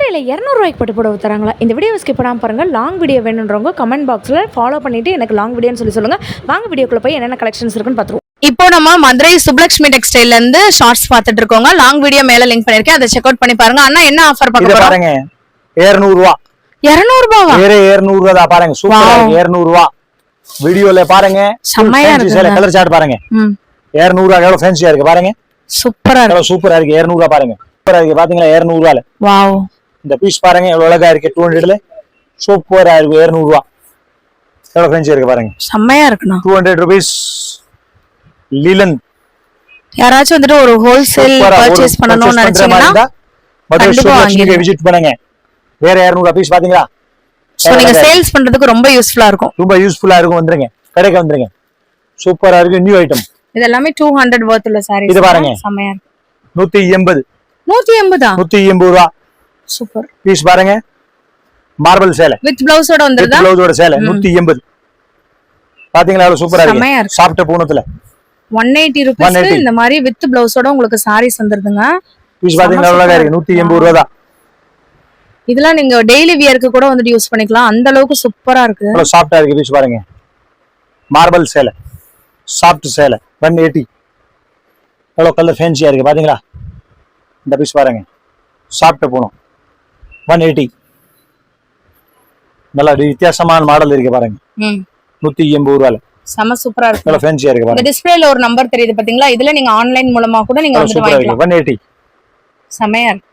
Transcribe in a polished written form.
மதுரையில் 200 ரூபாய்க்கு பட்டு புடவை தராங்களா? இந்த வீடியோ ஸ்கிப் பண்ணாமல் பாருங்கள். லாங் வீடியோ வேணுன்றவங்க கமெண்ட் பாக்ஸில் ஃபாலோ பண்ணிவிட்டு எனக்கு லாங் வீடியோன்னு சொல்லுங்கள். வாங்க வீடியோக்குள்ளே போய் என்னென்ன கலெக்ஷன்ஸ் இருக்குன்னு பார்த்துருவோம். இப்போ நம்ம மதுரை சுப்லக்ஷ்மி டெக்ஸ்டைல்ல இருந்து ஷார்ட்ஸ் பார்த்துட்டு இருக்கோங்க. லாங் வீடியோ மேல லிங்க் பண்ணிருக்கேன், அதை செக் அவுட் பண்ணி பாருங்க. அண்ணா என்ன ஆஃபர் பார்க்க பாருங்க? 200 ரூபா. 200 ரூபாவா? வேற 200 ரூபா தான் பாருங்க. சூப்பரா இருக்கு. 200 ரூபா. வீடியோல பாருங்க. செமையா இருக்கு. கலர் சார்ட் பாருங்க. 200 ரூபா எவ்வளவு ஃபேன்சியா இருக்கு பாருங்க. சூப்பரா இருக்கு. சூப்பரா இருக்கு. 200 ரூபா பாருங்க. சூப்பரா இருக்கு பாத்தீங்களா? 200 ரூபால. வாவ். இந்த பீஸ் பாருங்க எவ்வளவு அழகா இருக்கு. 200ல சூப்பரா இருக்கு. 200 ரூபா எவ்வளவு ஃபேன்சியா இருக்கு பாருங்க. செமையா இருக்குண்ணா. 200 rupees லிலன். யாராச்சும் வந்துட்டு ஒரு ஹோல்சேல் பர்ச்சேஸ் பண்ணனும்னு நினைச்சீங்கன்னா மதுரை சுப்லக்ஷ்மிக்கு விசிட் பண்ணுங்க. வேற 200 ரூபா பீஸ் பாத்தீங்களா? சோ நீங்க சேல்ஸ் பண்றதுக்கு ரொம்ப யூஸ்ஃபுல்லா இருக்கும். ரொம்ப யூஸ்ஃபுல்லா இருக்கும். வந்துருங்க, கடைக்கு வந்துருங்க. சூப்பரா இருக்கு. New item. இது எல்லாமே 200 வர்த் உள்ள சாரீஸ். இது பாருங்க. செமையா இருக்கு. 180. 180 180 ரூபா. சூப்பர் பீஸ் பாருங்க. மார்பிள் சேலை வித் ப்ளவுஸோட வந்திருதா? ப்ளவுஸோட சேலை 180. பாத்தீங்களா எவ்வளவு சூப்பரா இருக்கு. சாஃப்ட் பூனத்துல 180 ரூபாய்க்கு இந்த மாதிரி வித் ப்ளவுஸோட உங்களுக்கு சாரீஸ் வந்துருதுங்க. பீஸ் பாத்தீங்களா அழகா இருக்கு. 180 ரூபா தான். இதெல்லாம் நீங்க டெய்லி வியருக்கு கூட வந்து யூஸ் பண்ணிக்கலாம். அந்த அளவுக்கு சூப்பரா இருக்கு. அவ்வளவு சாஃப்ட்டா இருக்கு. பீஸ் பாருங்க. மார்பிள் சேலை, சாஃப்ட் சேலை 180. அவ்வளவு கலர் ஃபேன்சியா இருக்கு பாத்தீங்களா? இந்த பீஸ் பாருங்க. சாஃப்ட் பூனம் 180. நல்ல வித்தியாசமான மாடல் இருக்கு பாருங்க. 180 ரூபால செம சூப்பரா இருக்கு. நல்ல ஃபேன்சியா இருக்கு பாருங்க. இந்த டிஸ்ப்ளேல ஒரு நம்பர் தெரியுது பாத்தீங்களா? இதுல நீங்க ஆன்லைன் மூலமா கூட நீங்க வந்து வாங்கிக்கலாம். 180 செமையா இருக்கு.